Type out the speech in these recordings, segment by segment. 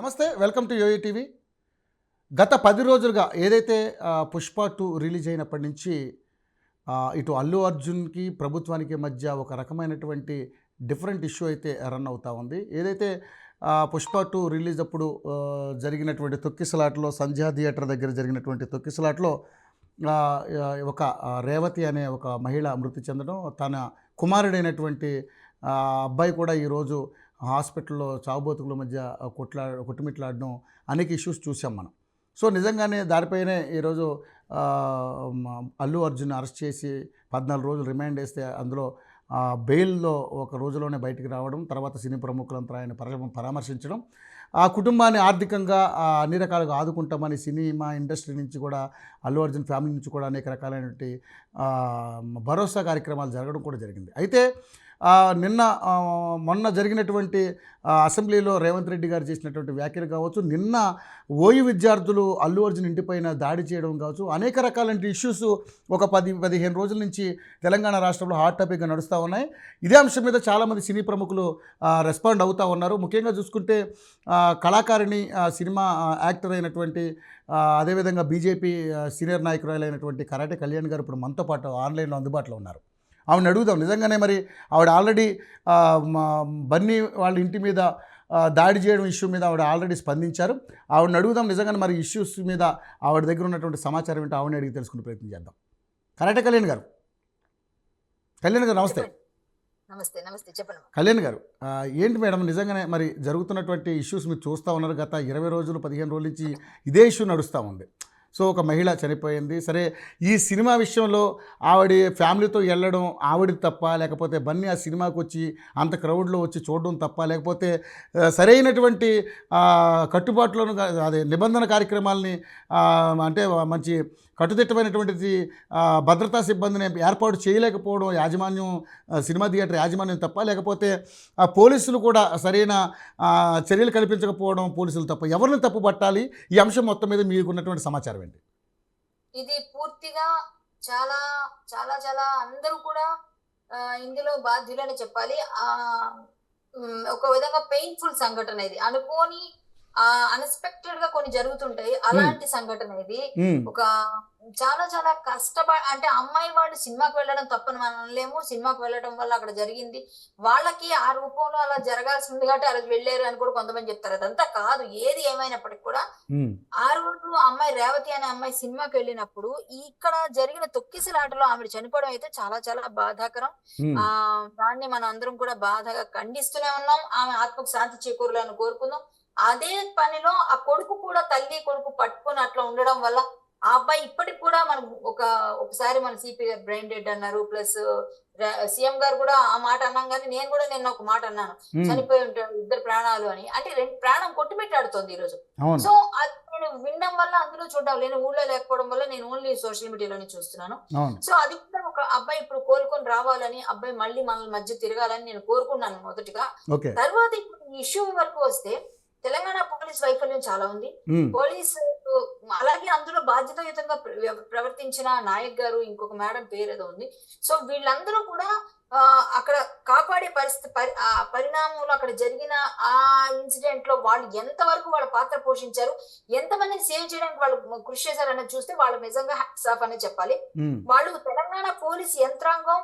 నమస్తే, welcome to yo-yo TV. గత 10 రోజులుగా ఏదైతే 'పుష్ప 2' రిలీజ్ అయినప్పటి నుంచి ఇటు అల్లు అర్జున్‌కి, ప్రభుత్వానికి మధ్య ఒక రకమైనటువంటి డిఫరెంట్ ఇష్యూ అయితే రన్ అవుతా ఉంది. ఏదైతే 'పుష్ప 2' రిలీజ్ అప్పుడు జరిగినటువంటి తొక్కిసలాటలో, సంధ్యా థియేటర్ దగ్గర జరిగినటువంటి తొక్కిసలాటలో ఒక రేవతి అనే ఒక మహిళ మృతి చెందడం, తన కుమారుడైనటువంటి అబ్బాయి కూడా ఈరోజు హాస్పిటల్లో చావుబతుకుల మధ్య కొట్టుమిట్లాడడం, అనేక ఇష్యూస్ చూసాం మనం. సో నిజంగానే దానిపైనే ఈరోజు అల్లు అర్జున్ అరెస్ట్ చేసి 14 రోజులు రిమాండ్ వేస్తే అందులో బెయిల్లో ఒక రోజులోనే బయటికి రావడం, తర్వాత సినీ ప్రముఖులంతా ఆయన పరామర్శించడం, ఆ కుటుంబాన్ని ఆర్థికంగా అన్ని రకాలుగా ఆదుకుంటామని సినిమా ఇండస్ట్రీ నుంచి కూడా, అల్లు అర్జున్ ఫ్యామిలీ నుంచి కూడా అనేక రకాలైనటువంటి భరోసా కార్యక్రమాలు జరగడం కూడా జరిగింది. అయితే మొన్న జరిగినటువంటి అసెంబ్లీలో రేవంత్ రెడ్డి గారు చేసినటువంటి వ్యాఖ్యలు కావచ్చు, నిన్న ఓయూ విద్యార్థులు అల్లు అర్జున్ ఇంటిపైన దాడి చేయడం కావచ్చు, అనేక రకాలైన ఇష్యూస్ ఒక 10-15 రోజుల నుంచి తెలంగాణ రాష్ట్రంలో హాట్ టాపిక్గా నడుస్తూ ఉన్నాయి. ఇదే అంశం మీద చాలామంది సినీ ప్రముఖులు రెస్పాండ్ అవుతూ ఉన్నారు. ముఖ్యంగా చూసుకుంటే కళాకారిణి, సినిమా యాక్టర్ అయినటువంటి, అదేవిధంగా బీజేపీ సీనియర్ నాయకురాలైనటువంటి కరాటే కళ్యాణ్ గారు ఇప్పుడు మనతో పాటు ఆన్లైన్లో అందుబాటులో ఉన్నారు. ఆవిడని అడుగుదాం. నిజంగానే మరి ఆవిడ ఆల్రెడీ బన్నీ వాళ్ళ ఇంటి మీద దాడి చేయడం ఇష్యూ మీద ఆవిడ ఆల్రెడీ స్పందించారు. ఆవిడని అడుగుదాం, నిజంగానే మరి ఇష్యూస్ మీద ఆవిడ దగ్గర ఉన్నటువంటి సమాచారం ఏంటో ఆవిడని అడిగి తెలుసుకునే ప్రయత్నం చేద్దాం. కరాటే కళ్యాణ్ గారు నమస్తే. నమస్తే. నమస్తే, చెప్పండి. కళ్యాణ్ గారు, ఏంటి మేడం, నిజంగానే మరి జరుగుతున్నటువంటి ఇష్యూస్ మీరు చూస్తూ ఉన్నారు. గత 20 రోజులు 15 రోజుల నుంచి ఇదే ఇష్యూ నడుస్తూ ఉంది. సో ఒక మహిళ చనిపోయింది. సరే, ఈ సినిమా విషయంలో ఆవిడ ఫ్యామిలీతో వెళ్ళడం ఆవిడది తప్ప, లేకపోతే బన్నీ ఆ సినిమాకి వచ్చి అంత క్రౌడ్లో వచ్చి చూడడం తప్ప, లేకపోతే సరైనటువంటి కట్టుబాట్లను, అదే నిబంధన కార్యక్రమాలని, అంటే మంచి కట్టుదిట్టమైనటువంటి భద్రతా సిబ్బందిని ఏర్పాటు చేయలేకపోవడం యాజమాన్యం, సినిమా థియేటర్ యాజమాన్యం తప్ప, లేకపోతే పోలీసులు కూడా సరైన చర్యలు కల్పించకపోవడం పోలీసులు తప్ప, ఎవరిని తప్పు పట్టాలి? ఈ అంశం మొత్తం మీద మీకున్నటువంటి సమాచారం ఏంటి? ఇది పూర్తిగా చాలా చాలా చాలా అందరూ కూడా ఇందులో బాధ్యులని చెప్పాలి. ఒక విధంగా పెయిన్ఫుల్ సంఘటన ఇది. అనుకోని అన్ఎక్స్పెక్టెడ్ గా కొన్ని జరుగుతుంటాయి. అలాంటి సంఘటన ఇది. ఒక చాలా చాలా అంటే అమ్మాయి వాళ్ళు సినిమాకి వెళ్ళడం తప్పని మనం అనలేము. సినిమాకి వెళ్ళడం వల్ల అక్కడ జరిగింది, వాళ్ళకి ఆ రూపంలో అలా జరగాల్సి ఉంది కాబట్టి ఆ రోజు వెళ్ళారు అని కూడా కొంతమంది చెప్తారు. అదంతా కాదు. ఏది ఏమైనప్పటికీ కూడా ఆ రోజు అమ్మాయి రేవతి అనే అమ్మాయి సినిమాకి వెళ్ళినప్పుడు ఇక్కడ జరిగిన తొక్కిసలాటలో ఆమె చనిపోవడం అయితే చాలా చాలా బాధాకరం. దాన్ని మనం అందరం కూడా బాధగా ఖండిస్తూనే ఉన్నాం. ఆమె ఆత్మకు శాంతి చేకూరాలని కోరుకుందాం. అదే పనిలో ఆ కొడుకు కూడా తల్లి కొడుకు పట్టుకొని అట్లా ఉండడం వల్ల ఆ అబ్బాయి ఇప్పటికి కూడా మనం ఒకసారి మన సిపి గారు బ్రెయిన్ డెడ్ అన్నారు, ప్లస్ సీఎం గారు కూడా ఆ మాట అన్నాం. కానీ నేను కూడా నిన్న ఒక మాట అన్నాను, చనిపోయి ఉంటాడు ఇద్దరు ప్రాణాలు అని. అంటే ప్రాణం కొట్టుమిట్టాడుతోంది ఈ రోజు. సో అది నేను వినడం వల్ల, అందులో చూడడం, నేను ఊళ్ళో లేకపోవడం వల్ల నేను ఓన్లీ సోషల్ మీడియాలోనే చూస్తున్నాను. సో అది కూడా ఒక అబ్బాయి ఇప్పుడు కోలుకొని రావాలని, అబ్బాయి మళ్ళీ మన మధ్య తిరగాలని నేను కోరుకున్నాను మొదటిగా. తర్వాత ఇప్పుడు ఈ ఇష్యూ వరకు వస్తే, తెలంగాణ పోలీస్ వైఫల్యం చాలా ఉంది. పోలీసు అలాగే అందులో బాధ్యతాయుతంగా ప్రవర్తించిన నాయక్ గారు, ఇంకొక మేడం పేరు ఏదో ఉంది. సో వీళ్ళందరూ కూడా అక్కడ కాపాడే పరిణామంలో అక్కడ జరిగిన ఆ ఇన్సిడెంట్ లో వాళ్ళు ఎంతవరకు వాళ్ళ పాత్ర పోషించారు, ఎంతమందిని సేవ్ చేయడానికి వాళ్ళు కృషి చేశారు అనేది చూస్తే వాళ్ళు నిజంగా హ్యాట్స్ ఆఫ్ అనే చెప్పాలి. వాళ్ళు తెలంగాణ పోలీస్ యంత్రాంగం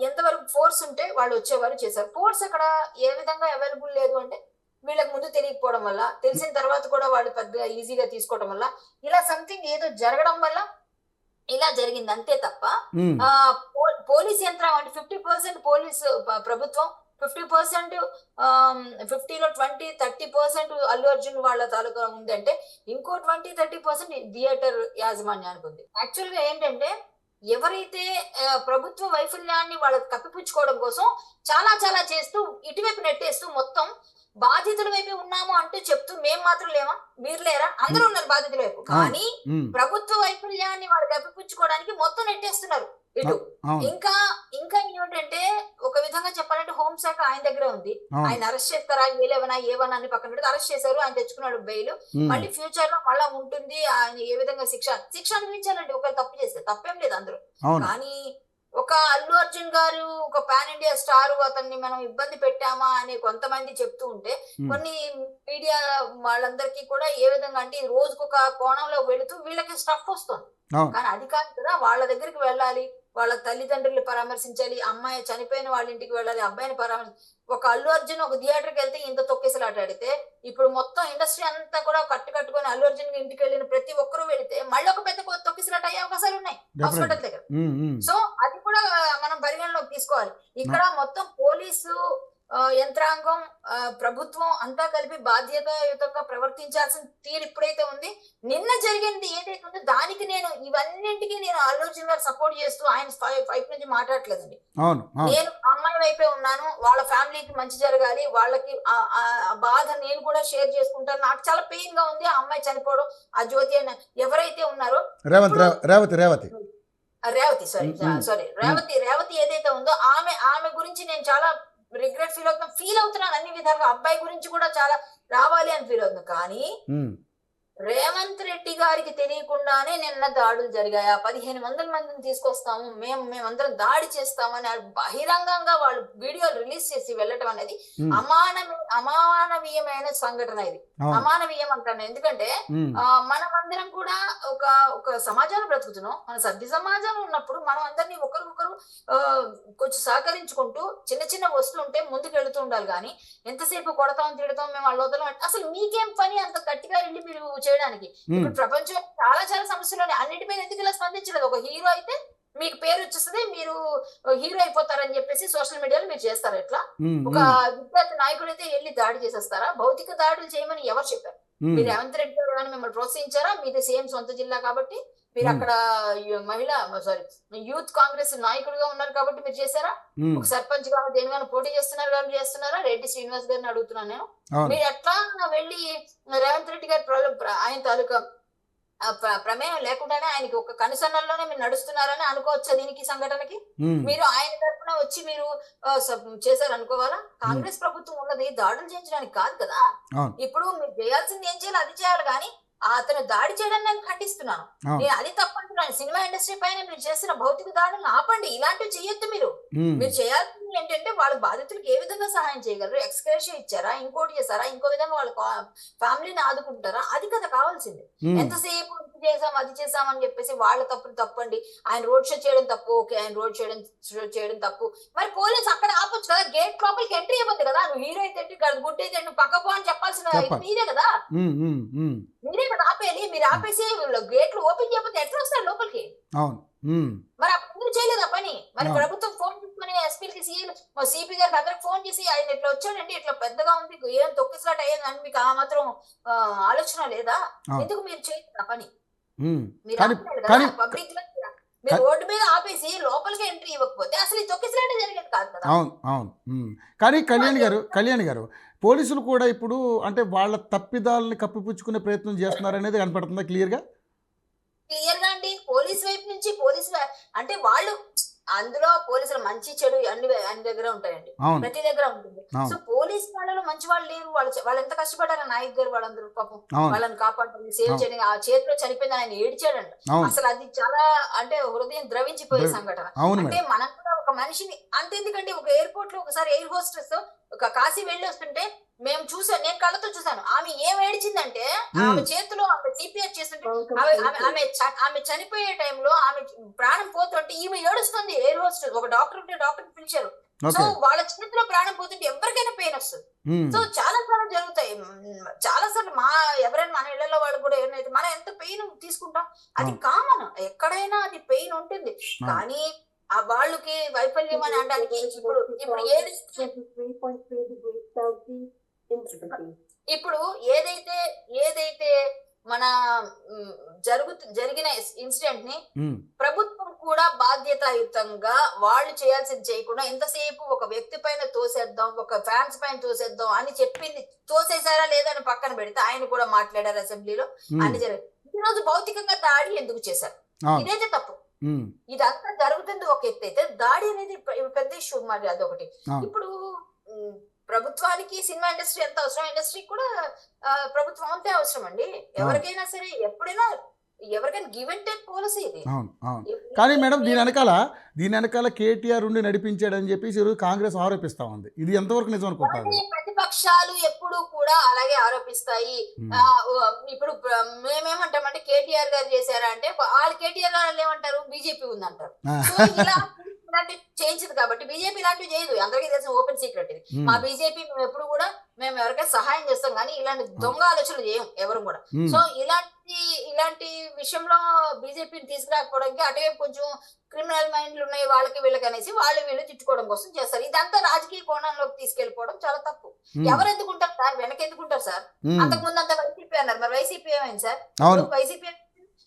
ఎంతవరకు ఫోర్స్ ఉంటే వాళ్ళు వచ్చేవారు చేశారు. ఫోర్స్ అక్కడ ఏ విధంగా అవైలబుల్ లేదు అంటే, వీళ్ళకి ముందు తెలియకపోవడం వల్ల, తెలిసిన తర్వాత కూడా వాళ్ళు పెద్దగా ఈజీగా తీసుకోవడం వల్ల, ఇలా సంథింగ్ ఏదో జరగడం వల్ల ఇలా జరిగింది అంతే తప్ప పోలీస్ యంత్రాంగం అంటే 50% పోలీసు ప్రభుత్వం, 50% 50లో 20-30% అల్లు అర్జున్ వాళ్ళ తాలూకా ఉంది అంటే, ఇంకో 20-30% థియేటర్ యాజమాన్యానికి ఉంది. యాక్చువల్ గా ఏంటంటే, ఎవరైతే ప్రభుత్వ వైఫల్యాన్ని వాళ్ళకి కప్పిపుచ్చుకోవడం కోసం చాలా చాలా చేస్తూ ఇటువైపు నెట్టేస్తూ మొత్తం బాధితుల వైపు ఉన్నాము అంటే చెప్తూ, మేము మాత్రం లేమా, మీరు లేరా, అందరూ ఉన్నారు బాధితుల వైపు. కానీ ప్రభుత్వ వైఫల్యాన్ని వాళ్ళు కప్పిపుచ్చుకోవడానికి మొత్తం నెట్టేస్తున్నారు ఇటు. ఇంకా ఇంకా ఏమిటంటే, ఒక విధంగా చెప్పాలంటే హోంశాఖ ఆయన దగ్గరే ఉంది. ఆయన అరెస్ట్ చేస్తారా, ఏవన్నా అని పక్కన పెడితే అరెస్ట్ చేశారు, ఆయన తెచ్చుకున్నాడు బెయిల్. మళ్ళీ ఫ్యూచర్ లో మళ్ళా ఉంటుంది ఆయన ఏ విధంగా శిక్ష అనిపించాలండి ఒకవేళ తప్పు చేస్తే. తప్పేం లేదు అందరూ. కానీ ఒక అల్లు అర్జున్ గారు ఒక పాన్ ఇండియా స్టార్, అతన్ని మనం ఇబ్బంది పెట్టామా అని కొంతమంది చెప్తూ ఉంటే, ఉమ్, కొన్ని మీడియా వాళ్ళందరికీ కూడా ఏ విధంగా అంటే ఇది రోజుకొక కోణంలో వెళుతూ వీళ్ళకి స్టఫ్ వస్తుంది. అవును. కానీ అది కాదు కదా, వాళ్ళ దగ్గరికి వెళ్ళాలి, వాళ్ళ తల్లిదండ్రులు పరామర్శించాలి, అమ్మాయి చనిపోయిన వాళ్ళ ఇంటికి వెళ్ళాలి, అబ్బాయిని ఒక అల్లు అర్జున్ ఒక థియేటర్కి వెళ్తే ఇంత తొక్కిసలాట ఆడితే, ఇప్పుడు మొత్తం ఇండస్ట్రీ అంతా కూడా కట్టుకొని అల్లు అర్జున్ ఇంటికి వెళ్ళిన ప్రతి ఒక్కరూ వెళితే మళ్ళీ ఒక పెద్ద తొక్కిసలాట అయ్యే అవకాశాలు ఉన్నాయి డెఫినెట్. హాస్పిటల్ దగ్గర. సో అది కూడా మనం పరిగణలోకి తీసుకోవాలి. ఇక్కడ మొత్తం పోలీసు యంత్రాంగం, ప్రభుత్వం అంతా కలిపి బాధ్యతాయుతంగా ప్రవర్తించాల్సిన తీరు ఇప్పుడైతే ఉంది. నిన్న జరిగింది ఏదైతే ఉందో దానికి నేను ఇవన్నింటికి నేను అల్లు అర్జున్ గారు సపోర్ట్ చేస్తూ ఆయన వైపు నుంచి మాట్లాడట్లేదండి. అవును. అవును. నేను అమ్మాయి వైపే ఉన్నాను, వాళ్ళ ఫ్యామిలీకి మంచి జరగాలి, వాళ్ళకి ఆ బాధ నేను కూడా షేర్ చేసుకుంటాను. నాకు చాలా పెయిన్ గా ఉంది ఆ అమ్మాయి చనిపోవడం. ఆ జ్యోతి అన్న ఎవరైతే ఉన్నారో రేవతి రేవతి రేవతి ఏదైతే ఉందో ఆమె గురించి నేను చాలా రిగ్రెట్ ఫీల్ అవుతున్నాను అన్ని విధాలుగా. అబ్బాయి గురించి కూడా చాలా రావాలి అని ఫీల్ అవుతున్నాను. కానీ రేవంత్ రెడ్డి గారికి తెలియకుండానే నిన్న దాడులు జరిగాయి. 15 మందిని తీసుకొస్తాము, మేమందరం దాడి చేస్తామని బహిరంగంగా వాళ్ళు వీడియోలు రిలీజ్ చేసి వెళ్ళటం అనేది అమానవీయమైన సంఘటన. ఇది అమానవీయం అంటాను. ఎందుకంటే మనమందరం కూడా ఒక సమాజంలో బ్రతుకుతున్నాం. మన సభ్య సమాజంలో ఉన్నప్పుడు మనం అందరినీ ఒకరికొకరు కొంచెం సహకరించుకుంటూ చిన్న చిన్న వస్తువులు ఉంటే ముందుకు వెళుతూ ఉండాలి. కానీ ఎంతసేపు కొడతాం తిడతాం మేము వాళ్ళు వదలం, అసలు మీకేం పని అంత గట్టిగా వెళ్ళి మీరు చేయడానికి? ఇప్పుడు ప్రపంచంలో చాలా సమస్యలు అన్నిటిపైన ఎందుకు ఇలా స్పందించలేదు? ఒక హీరో అయితే మీకు పేరు వచ్చేస్తుంది, మీరు హీరో అయిపోతారని చెప్పేసి సోషల్ మీడియాలో మీరు చేస్తారు. ఎట్లా ఒక విద్యార్థి నాయకుడు అయితే వెళ్ళి దాడి చేసేస్తారా? భౌతిక దాడులు చేయమని ఎవరు చెప్పారు? మీరు రేవంత్ రెడ్డి గారు కానీ మిమ్మల్ని ప్రోత్సహించారా? మీది సేమ్ సొంత జిల్లా కాబట్టి మీరు అక్కడ యూత్ కాంగ్రెస్ నాయకుడిగా ఉన్నారు కాబట్టి మీరు చేశారా? ఒక సర్పంచ్ గా దేనిగానో పోటీ చేస్తున్నారా? రెడ్డి శ్రీనివాస్ గారిని అడుగుతున్నాను నేను. మీరు ఎట్లా వెళ్ళి రేవంత్ రెడ్డి గారి ఆయన తాలూకా ప్రమేయం లేకుండానే ఆయనకి ఒక కనుసన్నల్లోనే మీరు నడుస్తున్నారని అనుకోవచ్చా? దీనికి సంఘటనకి మీరు ఆయన తరఫున వచ్చి మీరు చేశారు అనుకోవాలా? కాంగ్రెస్ ప్రభుత్వం ఉన్నది దాడులు చేయించడానికి కాదు కదా. ఇప్పుడు మీరు చేయాల్సింది ఏం చేయాలి అది చేయాలి. కానీ అతను దాడి చేయడం నేను ఖండిస్తున్నాను. నేను అది తప్పంటున్నాను. సినిమా ఇండస్ట్రీ పైన మీరు చేసిన భౌతిక దాడులను ఆపండి. ఇలాంటివి చేయొద్దు. మీరు చేయాల్సింది ఏంటంటే వాళ్ళ బాధితులకు ఏ విధంగా సహాయం చేయగలరు? ఎక్స్‌గ్రేషియా ఇచ్చారా? ఇంకోటి చేశారా? ఇంకో విధంగా వాళ్ళ ఫ్యామిలీని ఆదుకుంటారా? అది కదా కావాల్సింది. ఎంతసేపు అది చేసామని చెప్పేసి వాళ్ళ తప్పండి. ఆయన రోడ్ షో చేయడం తప్పు, ఓకే, ఆయన రోడ్ చేయడం తప్పు. మరి పోలీసు అక్కడ ఆపొచ్చు కదా, గేట్ లోపలికి ఎంట్రీ ఇవ్వద్దు కదా. నువ్వు హీరో అయితే గుడ్ అయితే నువ్వు పక్క పో అని చెప్పాల్సిన మీరే కదా. మీరే కదా ఆపేయాలి. మీరు ఆపేసి గేట్లు ఓపెన్ చేయకపోతే ఎట్లా వస్తారు లోపలికి? మరి అప్పుడు చేయలేదా పని? మరి ప్రభుత్వం ఫోన్ తీసుకుని ఎస్పీలకి సిపి గారికి అందరికి ఫోన్ చేసి ఆయన ఇట్లా వచ్చాడంటే ఇట్లా పెద్దగా ఉంది, ఏం తొక్కిసలాట అయ్యేది అని మీకు ఆ మాత్రం ఆలోచన లేదా? ఎందుకు మీరు చేయలేదు ఆ పని? మీరు పబ్లిక్ లో మీరు రోడ్డు మీద ఆపేసి లోపలికి ఎంట్రీ ఇవ్వకపోతే అసలు ఈ తొక్కిసలాట జరిగేది కాదు కదా. అవును. కానీ కళ్యాణ్ గారు పోలీసులు కూడా ఇప్పుడు అంటే వాళ్ళ తప్పిదాలని కప్పిపుచ్చుకునే ప్రయత్నం చేస్తున్నారనేది కనపడుతుందా క్లియర్గా అండి? పోలీస్ వైపు నుంచి అంటే వాళ్ళు అందులో పోలీసులు మంచి చెడు అన్ని దగ్గర ఉంటాయండి, ప్రతి దగ్గర ఉంటుంది. సో పోలీస్ వాళ్ళలో మంచి వాళ్ళు లేరు. వాళ్ళు ఎంత కష్టపడ్డారు నాయక్ గారు, వాళ్ళందరూ పాపం వాళ్ళని కాపాడాలి, సేవ్ చేయడం. ఆ చేతిలో చనిపోయింది ఆయన ఏడ్చాడంట. అసలు అది చాలా అంటే హృదయం ద్రవించిపోయే సంఘటన. అంటే మనం కూడా ఒక మనిషిని అంతెందుకంటే ఒక ఎయిర్పోర్ట్ లో ఒకసారి ఎయిర్ హోస్టెస్ ఒక కాశీ వెళ్ళి వస్తుంటే నేను కళ్ళతో చూసాను. ఆమె ఏం ఏడ్చిందంటే ఆమె చేతిలో ఆమె సిపిఆర్ చేస్తుంటే ఆమె చనిపోయే టైంలో ఆమె ప్రాణం పోతుంటే ఈమె ఏడుస్తుంది. ఎయిర్ హోస్టెస్ ఒక డాక్టర్ పిలిచారు. సో వాళ్ళ చేతిలో ప్రాణం పోతుంటే ఎవరికైనా పెయిన్ వస్తుంది. సో చాలా జరుగుతాయి. చాలా సార్లు ఎవరైనా మన ఇళ్లలో వాళ్ళు కూడా ఏమైతే మనం ఎంత పెయిన్ తీసుకుంటాం, అది కామన్. ఎక్కడైనా అది పెయిన్ ఉంటుంది. కానీ ఆ వాళ్ళకి వైఫల్యం అని అనడానికి ఇప్పుడు ఏదైతే మన జరిగిన ఇన్సిడెంట్ ని ప్రభుత్వం కూడా బాధ్యతాయుతంగా వాళ్ళు చేయాల్సింది చేయకుండా ఎంతసేపు ఒక వ్యక్తి పైన తోసేద్దాం, ఒక ఫ్యాన్స్ పైన తోసేద్దాం అని చెప్పింది తోసేసారా లేదని పక్కన పెడితే ఆయన కూడా మాట్లాడారు అసెంబ్లీలో. అన్ని జరిగింది. ఈ రోజు భౌతికంగా దాడి ఎందుకు చేశారు? ఇదైతే తప్పు. ఇదంతా జరుగుతుంది ఒక ఎత్తు అయితే, దాడి అనేది పెద్ద ఇష్యూ. మరి అదొకటి. ఇప్పుడు ప్రభుత్వానికి సినిమా ఇండస్ట్రీ ఎంత అవసరం, ఇండస్ట్రీ కూడా ప్రభుత్వం అంతే అవసరం అండి. ఎవరికైనా సరే ఎప్పుడైనా ఎవరికైనా గివ్ అండ్ టేక్ పాలసీ ఇది. అవును. అవును. కానీ మేడం దీని వెనకాల కేటీఆర్ ఉండి నడిపించాడని చెప్పేసి ఈరోజు కాంగ్రెస్ ఆరోపిస్తా ఉంది. ఇది ఎంతవరకు నిజం అనుకుంటారు? ఎవరిని ప్రతిపక్షాలు ఎప్పుడు కూడా అలాగే ఆరోపిస్తాయి. హ్మ్. ఇప్పుడు మేమేమంటామంటే కేటీఆర్ గారు చేశారా అంటే వాళ్ళు కేటీఆర్ గారు ఏమంటారు బీజేపీ ఉందంటారు. ఆ! సో ఇలాంటివి చేయించదు కాబట్టి బీజేపీ ఇలాంటివి చేయదు. అందరికీ తెలిసిన ఓపెన్ సీక్రెట్ ఇది. మా హ్మ్. బీజేపీ మేము ఎప్పుడు కూడా మేము ఎవరికైనా సహాయం చేస్తాం కానీ ఇలాంటి దొంగ ఆలోచనలు చేయం ఎవరు కూడా. హ్మ్. సో ఇలాంటి విషయంలో బీజేపీని తీసుకురాకపోవడానికి అటువైపు కొంచెం క్రిమినల్ మైండ్లు ఉన్నాయి వాళ్ళకి వీళ్ళకి అనేసి వాళ్ళు వీళ్ళు తిట్టుకోవడం కోసం చేస్తారు. ఇదంతా రాజకీయ కోణంలోకి తీసుకెళ్లిపోవడం చాలా తప్పు. హ్మ్. ఎవరు ఎందుకుంటారు సార్, వెనక ఎందుకుంటారు సార్? హ్మ్. అంతకు ముందు అంతా వైసీపీ అన్నారు, మరి వైసీపీ ఏమైంది సార్? అవును. ఇప్పుడు వైసీపీ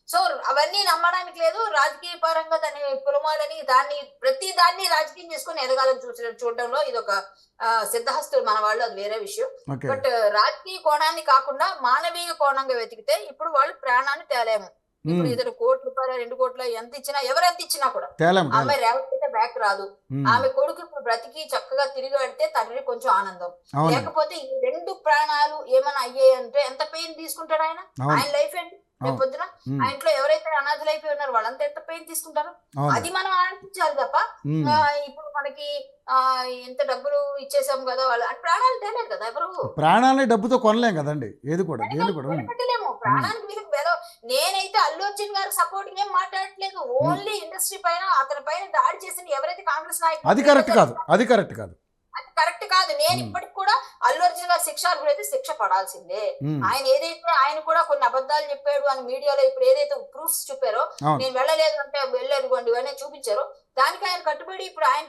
సో అవన్నీ నమ్మడానికి లేదు. రాజకీయ పరంగా దాన్ని కులమాలని ప్రతి దాన్ని రాజకీయం చేసుకొని ఎదగాలని చూడడంలో ఇది ఒక సిద్ధహస్తులు మన వాళ్ళు, అది వేరే విషయం. ఓకే. బట్ రాజకీయ కోణాన్ని కాకుండా మానవీయ కోణంగా వెతికితే ఇప్పుడు వాళ్ళు ప్రాణాన్ని తేలేము. ఇప్పుడు హ్మ్. ఇతను ₹1 2 కోట్ల ఎంత ఇచ్చినా ఎవరెంత ఇచ్చినా కూడా తేలేము. అమ్మాయి రేవతి అయితే బ్యాక్ రాదు. హ్మ్. ఆమె కొడుకు ఇప్పుడు బ్రతికి చక్కగా తిరిగి పెడితే తండ్రి కొంచెం ఆనందం. అవునండి. లేకపోతే ఈ 2 ప్రాణాలు ఏమైనా అయ్యాయి అంటే ఎంత పెయిన్ తీసుకుంటాడు ఆయన. అవును. ఆయన లైఫ్ ఏంటి రేపు అవును. పొద్దున? హ్మ్. ఆ ఇంట్లో ఎవరైతే అనాథలు అయిపోయి ఉన్నారో వాళ్ళంతా ఎంత పెయిన్ తీసుకుంటారు. అవును. అది మనం ఆలోచించాలి తప్ప హ్మ్. ఇప్పుడు మనకి ఎంత డబ్బులు ఇచ్చేసాం కదా వాళ్ళు అంటే ప్రాణాలు తేలేదు కదా ఎవరు. ప్రాణాలని డబ్బుతో కొనలేం కదండి ఏది కూడా, దేన్ని కూడా. వెనకట్టలేము. హ్మ్. ప్రాణానికి విలువ నేనైతే అల్లు అర్జున్ గారు సపోర్టింగ్ ఏం మాట్లాడట్లేదు. హ్మ్. ఓన్లీ ఇండస్ట్రీ పైన అతని పైన దాడి చేసిన ఎవరైతే కాంగ్రెస్ నాయకులు అది కరెక్ట్ కాదు. అది కరెక్ట్ కాదు. అది కరెక్ట్ కాదు. నేను హ్మ్. ఇప్పటికి కూడా అల్లు అర్జున్ గారు శిక్షార్హులైతే శిక్ష పడాల్సిందే. హ్మ్. ఆయన కూడా కొన్ని అబద్ధాలు చెప్పాడు అని మీడియాలో ఇప్పుడు ఏదైతే ప్రూఫ్స్ చూపారో, అవును. నేను వెళ్ళలేదు అంటే వెళ్ళనుకోండి ఇవన్నీ చూపించారో, దానికి ఆయన కట్టుబడి ఇప్పుడు ఆయన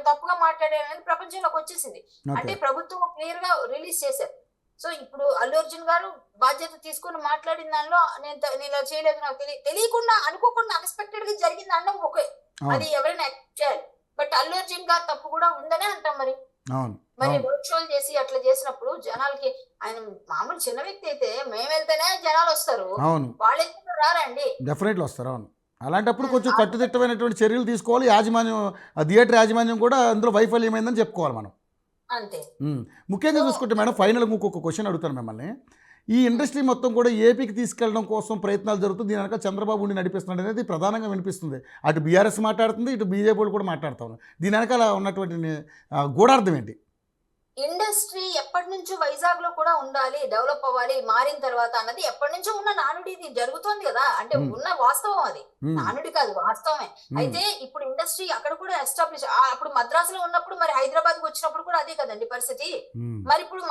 తప్పుగా మాట్లాడారనేది ప్రపంచంలోకి వచ్చేసింది. ఓకే. అంటే ప్రభుత్వం క్లియర్ గా రిలీజ్ చేశారు. సో ఇప్పుడు అల్లు అర్జున్ గారు బాధ్యత తీసుకొని మాట్లాడిన దానిలో నేను ఇలా చేయలేదు, నాకు తెలియకుండా అనుకోకుండా అన్ఎక్స్పెక్టెడ్ గా జరిగింది అనడం ఓకే, అవును. అది ఎవరైనా యాక్సెప్ట్ చేయాలి. బట్ అల్లు అర్జున్ గారు తప్పు కూడా ఉందనే అంటాం మరి. అవును. మరి అవును. రోడ్ షోలు చేసి అట్లా చేసినప్పుడు జనాలకి ఆయన మామూలు చిన్న వ్యక్తి అయితే మేము వెళ్తేనే జనాలు వస్తారు, అవును. వాళ్ళు ఎందుకు రారండి? డెఫినెట్లీ వస్తారు. అవును. అలాంటప్పుడు కొంచెం కట్టుదిట్టమైనటువంటి చర్యలు తీసుకోవాలి. యాజమాన్యం, ఆ థియేటర్ యాజమాన్యం కూడా అందులో వైఫల్యమైందని చెప్పుకోవాలి మనం. అంతే. హ్మ్. ముఖ్యంగా సో చూసుకుంటే మేడం ఫైనల్‌గా ఇంకొక క్వెషన్ అడుగుతాను మిమ్మల్ని. ఈ ఇండస్ట్రీ మొత్తం కూడా ఏపీకి తీసుకెళ్ళడం కోసం ప్రయత్నాలు జరుగుతుంది. దీని వెనక చంద్రబాబు ఉండి నడిపిస్తున్నాడు అనేది ప్రధానంగా వినిపిస్తుంది. అటు బీఆర్ఎస్ మాట్లాడుతుంది, ఇటు బీజేపీ వాళ్ళు కూడా మాట్లాడుతా ఉన్నారు. దీని వెనకాల ఉన్నటువంటి గూఢార్థం ఏంటి? ఇండస్ట్రీ ఎప్పటి నుంచో వైజాగ్ లో కూడా ఉండాలి, డెవలప్ అవ్వాలి మారిన తర్వాత అన్నది ఎప్పటి నుంచో ఉన్న నానుడి, ఇది జరుగుతోంది కదా. అంటే హ్మ్. ఉన్న వాస్తవం అది, హ్మ్. నానుడి కాదు వాస్తవమే. హ్మ్. అయితే ఇప్పుడు ఇండస్ట్రీ అక్కడ కూడా ఎస్టాబ్లిష్, అప్పుడు మద్రాసులో ఉన్నప్పుడు మరి హైదరాబాద్ కు వచ్చినప్పుడు కూడా అదే కదండి పరిస్థితి. హ్మ్. మరి ఇప్పుడు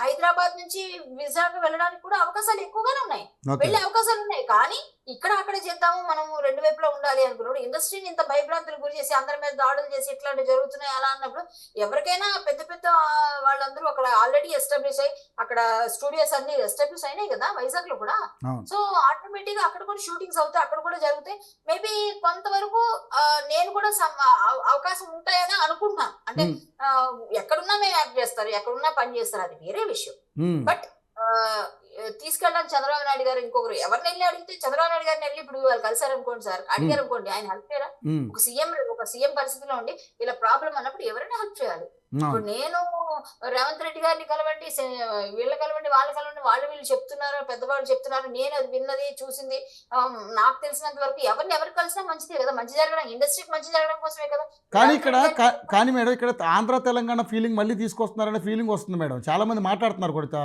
హైదరాబాద్ నుంచి విశాఖ వెళ్ళడానికి కూడా అవకాశాలు ఎక్కువగానే ఉన్నాయి, ఓకే. వెళ్ళే అవకాశాలు ఉన్నాయి. కానీ ఇక్కడ అక్కడ చేద్దాము మనము రెండు వైపులా ఉండాలి అనుకున్నప్పుడు ఇండస్ట్రీని ఇంత భయభ్రాంతులకు గురి చేసి అందరి మీద దాడులు చేసి ఇట్లాంటివి జరుగుతున్నాయి అలా అన్నప్పుడు ఎవరికైనా పెద్ద పెద్ద వాళ్ళందరూ అక్కడ ఆల్రెడీ ఎస్టాబ్లిష్ అయ్యి అక్కడ స్టూడియోస్ అన్ని ఎస్టాబ్లిష్ అయినాయి కదా వైజాగ్ లో కూడా. అవును. సో ఆటోమేటిక్ గా అక్కడ కూడా షూటింగ్స్ అవుతాయి, అక్కడ కూడా జరుగుతాయి. మేబీ కొంతవరకు నేను కూడా అవకాశం ఉంటాయని అనుకుంటున్నాను. అంటే హ్మ్. ఎక్కడున్నా మేము యాక్ట్ చేస్తారు, ఎక్కడున్నా పని చేస్తారు, అది వేరే విషయం. హ్మ్. బట్ తీసుకెళ్ళడానికి చంద్రబాబు నాయుడు గారు ఇంకొకరు ఎవరిని వెళ్ళి అడిగితే చంద్రబాబు నాయుడు గారిని వెళ్ళి ఇప్పుడు వాళ్ళు కలిసారు అనుకోండి సార్, హ్మ్. అడిగారు అనుకోండి, ఆయన హెల్ప్ చేయరా? హ్మ్. ఒక సీఎం పరిస్థితిలో ఉండి ఇలా ప్రాబ్లం అన్నప్పుడు ఎవరైనా హెల్ప్ చేయాలి. ఇప్పుడు అవును. నేను రేవంత్ రెడ్డి గారిని కలవండి, వీళ్ళు కలవండి, వాళ్ళు కలవండి, వాళ్ళు వీళ్ళు చెప్తున్నారు, పెద్దవాళ్ళు చెప్తున్నారు, నేను అది విన్నది చూసింది, నాకు తెలిసినంత వరకు ఎవరు కలిసినా మంచిదే కదా, మంచి జరగడం ఇండస్ట్రీకి మంచి జరగడం కోసమే కదా. కానీ రేవంత్ ఇక్కడ రెడ్డి గారికి కానీ మేడం ఇక్కడ ఆంధ్ర తెలంగాణ ఫీలింగ్ మళ్ళీ తీసుకొస్తున్నారనే ఫీలింగ్ వస్తుంది మేడం. చాలామంది మాట్లాడుతున్నారు కూడా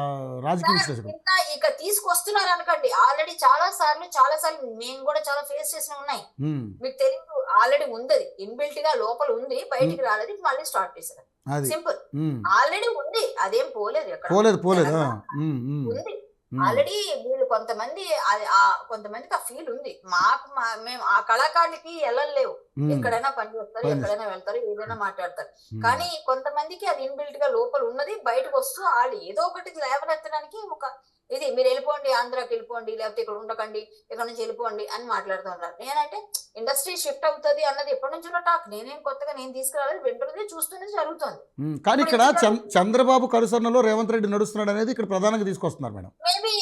రాజకీయ సార్ విశ్లేషకులు. ఇంకా ఇక తీసుకొస్తున్నారు అనకండి, ఆల్రెడీ చాలా సార్లు మేము కూడా చాలా ఫేస్ చేసిన ఉన్నాయి. హ్మ్. మీకు తెలియదు, ఆల్రెడీ ఉంది, అది ఇన్బిల్ట్ గా లోపల ఉంది, హ్మ్. బయటికి రాలేదు, మళ్ళీ స్టార్ట్ చేశారు. అది. సింపుల్. హ్మ్. ఆల్రెడీ ఉంది, అదేం పోలేదు ఎక్కడ. పోలేదు. ఆ! తెలంగాణ హ్మ్. హ్మ్. ఉంది హ్మ్. ఆల్రెడీ. వీళ్ళు కొంతమందికి ఆ ఫీల్ ఉంది. మేము ఆ కళాకారులకి ఎల్లలేవు, హ్మ్. ఎక్కడైనా పని చేస్తారు, పని చేస్తారు. ఎక్కడైనా వెళ్తారు, ఏదైనా మాట్లాడతారు. హ్మ్. కానీ కొంతమందికి అది ఇన్బిల్ట్ గా లోపల ఉన్నది, బయటకు వస్తూ వాళ్ళు ఏదో ఒకటి లేవనెత్తడానికి ఒక ఇది, మీరు వెళ్ళిపోండి ఆంధ్రాకి వెళ్ళిపోండి, లేకపోతే ఇక్కడ ఉండకండి, ఇక్కడ నుంచి వెళ్ళిపోండి అని మాట్లాడుతూ ఉంటారు. నేనంటే ఇండస్ట్రీ షిఫ్ట్ అవుతుంది అన్నది ఎప్పటి నుంచో టాక్, నేనేం కొత్తగా నేను తీసుకురాలేదు, వింటున్నది చూస్తున్నది జరుగుతుంది. హ్మ్. కానీ ఇప్పుడు ఇక్కడ ఎందుకు జరుగుతుంది? చంద్రబాబు కనుసన్నలో రేవంత్ రెడ్డి నడుస్తున్నాడు అనేది ఇక్కడ ప్రధానంగా తీసుకొస్తున్నారు మేడం.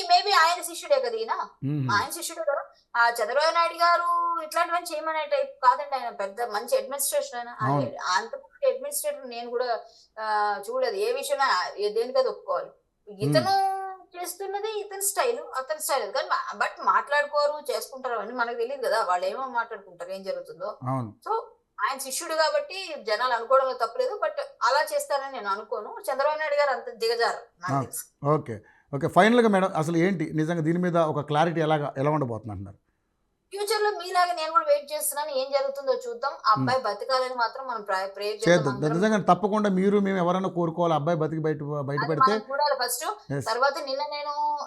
మేబీ ఆయన శిష్యుడే కదా ఈయన, హుహు. ఆయన శిష్యుడే కదా. చంద్రబాబు నాయుడు గారు ఇట్లాంటివన్నీ చేయమనే టైప్ కాదండి, ఆయన పెద్ద మంచి అడ్మినిస్ట్రేషన్. ఆయన అవును. అంత అడ్మినిస్ట్రేటర్ నేను కూడా చూడలేదు ఏ విషయమైనా దేనికది ఒప్పుకోవాలి. హ్మ్. ఇతను చేస్తున్నది ఇతని స్టైల్, అతని స్టైల్. కానీ బట్ మాట్లాడుకోరు, చేసుకుంటారు అవన్నీ మనకు తెలీదు కదా! వాళ్ళేమో మాట్లాడుకుంటారు ఏం జరుగుతుందో. అవును. సో, ఆయన శిష్యుడు కాబట్టి జనాలు అనుకోవడంలో తప్పులేదు. బట్ అలా చేస్తారని నేను అనుకోను. చంద్రబాబు నాయుడు గారు అంత దిగజారు నాకు ఆ! తెలుసు. ఓకే. ఓకే. ఫైనల్‌గా మేడం అసలు ఏంటి నిజంగా దీని మీద ఒక క్లారిటీ ఎలా ఉండబోతుందంటున్నారు? ఫ్యూచర్‌లో మీలాగా నేను కూడా వెయిట్ చేస్తున్నాను. ఏం జరుగుతుందో చూద్దాం. ఆ హ్మ్. అబ్బాయి బతకాలని మాత్రం మనం ప్రేయర్ చేద్దాం చేద్దాం. అందరం. నిజంగానే తప్పకుండా మీరు మేము ఎవరైనా కోరుకోవాలి. అబ్బాయి బతికి అది బయటపడితే మనం చూడాలి ఫస్టు. యెస్. తర్వాత నిన్న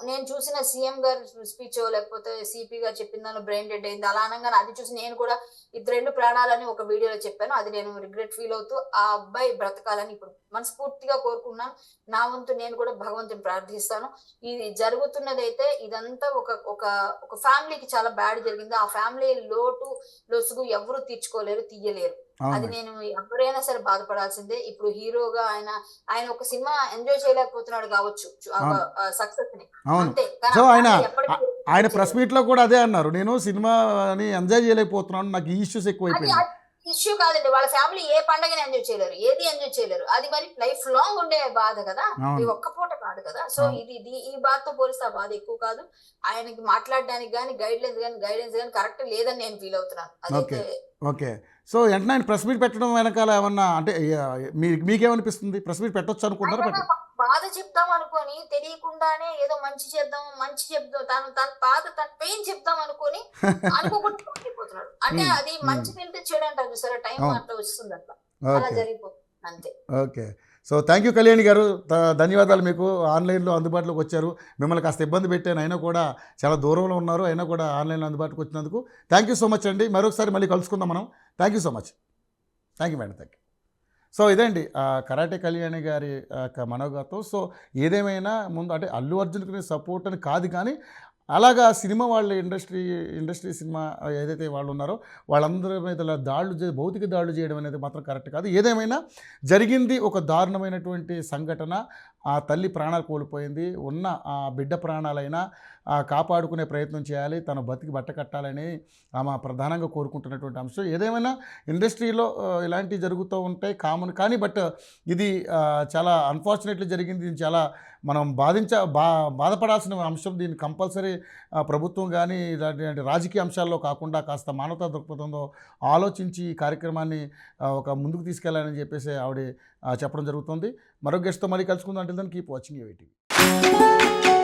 నేను చూసిన సీఎం గారి స్పీచో లేకపోతే సీపీ గారు చెప్పిన దానిలో బ్రెయిన్ డెడ్ అయింది. అలా అనంగానే అది చూసి నేను కూడా ఇది 2 ప్రాణాలని ఒక వీడియోలో చెప్పాను. అది నేను రిగ్రెట్ ఫీల్ అవుతూ ఆ అబ్బాయి బ్రతకాలని ఇప్పుడు మనస్ఫూర్తిగా కోరుకున్నాను. నా వంతు నేను కూడా భగవంతుని ప్రార్థిస్తాను. ఇది జరుగుతున్నదైతే ఇదంతా ఒక ఒక ఒక ఫ్యామిలీకి చాలా బ్యాడ్ జరిగింది. ఆ ఫ్యామిలీ లోటు, లొసుగు ఎవ్వరు తీర్చుకోలేరు, తీయలేరు. అవును అది మేడం. నేను ఎవరైనా సరే బాధపడాల్సిందే. ఇప్పుడు హీరోగా ఆయన ఒక సినిమా ఎంజాయ్ చేయలేకపోతున్నాడు కావచ్చు. అవును. సక్సెస్‌ని. అవును. అంతే. కానీ సో, ఆ ఆయన ఫ్యామిలీ ఎప్పటికీ ఆయన ఎంజాయ్ ప్రెస్ చేయలేరు. మీట్‌లో కూడా అదే అన్నారు. నేను సినిమాని ఎంజాయ్ చేయలేకపోతున్నాను. నాకు ఈ ఇష్యూస్ అది ఎక్కువైపోయినాయి. అది ఇష్యూ కాదండి. వాళ్ళ ఫ్యామిలీ ఏ పండగని ఎంజాయ్ చేయలేరు. ఏది ఎంజాయ్ చేయలేరు. అది మరి లైఫ్ లాంగ్ ఉండే బాధ కదా! ఈ అవును. ఒక్క పూట కాదు కదా! సో, అవును. ఈ బాధతో పోలిస్తే ఆ బాధ ఎక్కువ కాదు. ఆయనకి మాట్లాడడానికి గాని, గైడెన్స్ గాని కరెక్ట్ లేదని నేను ఫీల్ అవుతున్నాను. ఓకే. అదైతే ఓకే. సో, వెంటనే ఆయన ప్రెస్ మీట్ పెట్టడం వెనకాల ఏమన్నా అంటే మీకేమనిపిస్తుంది? ప్రెస్ మీట్ పెట్టొచ్చు అనుకుంటున్నారా? ఆయన బాధ చెప్దాం అనుకోని తెలియకుండానే ఏదో మంచి చెప్దాం తన పెయిన్ చెప్దాం అనుకోని అనుకోకుండా అయిపోతున్నాడు. అంటే హ్మ్. అది హ్మ్. మంచి వెళ్తే చెడు అంటారు చూసారా? టైం అవును. అట్లా వస్తుంది అట్లా. అలా ఓకే. జరిగిపోతుంది అంతే. Okay. So, thank you Kalyani గారు. ధన్యవాదాలు మీకు. ఆన్‌లైన్‌లో అందుబాటులోకి వచ్చారు. మిమ్మల్ని కాస్త ఇబ్బంది పెట్టాను. అయినా కూడా చాలా దూరంలో ఉన్నారు. అయినా కూడా ఆన్‌లైన్‌లో అందుబాటులోకి వచ్చినందుకు థాంక్ యూ సో మచ్ అండి. మరొకసారి మళ్ళీ కలుసుకుందాం మనం. Thank you so much. Thank you madam. Thank you. So, ఇదండి కరాటే కళ్యాణి గారి యొక్క మనోగతం. సో, ఏదేమైనా ముందు అంటే అల్లు అర్జున్‌కి సపోర్ట్ అని కాదు కానీ, అలాగా సినిమా వాళ్ళ ఇండస్ట్రీ సినిమా ఏదైతే వాళ్ళున్నారో వాళ్ళందరి మీద ఇలా భౌతిక దాడులు చేయడం అనేది మాత్రం కరెక్ట్ కాదు. ఏదేమైనా జరిగింది ఒక దారుణమైనటువంటి సంఘటన. ఆ తల్లి ప్రాణాలు కోల్పోయింది. ఉన్న ఆ బిడ్డ ప్రాణాలైనా కాపాడుకునే ప్రయత్నం చేయాలి. తను బతికి బట్టకట్టాలని ఆమె ప్రధానంగా కోరుకుంటున్నటువంటి అంశం. ఏదేమైనా ఇండస్ట్రీలో ఇలాంటివి జరుగుతూ ఉంటాయి కామన్. కానీ ఇది చాలా అన్‌ఫార్చునేట్‌లీ జరిగింది. దీన్ని చాలా మనం బాధపడాల్సిన అంశం. దీన్ని కంపల్సరీ ప్రభుత్వం గానీ ఇలాంటి రాజకీయ అంశాల్లో కాకుండా కాస్త మానవతా దృక్పథంలో ఆలోచించి ఈ కార్యక్రమాన్ని ఒక ముందుకు తీసుకెళ్లాలని చెప్పేసి ఆవిడ చెప్పడం జరుగుతుంది. మరో గెస్ట్‌తో మళ్ళీ కలుసుకుందాం. Until then keep watching యూఐటీవీ.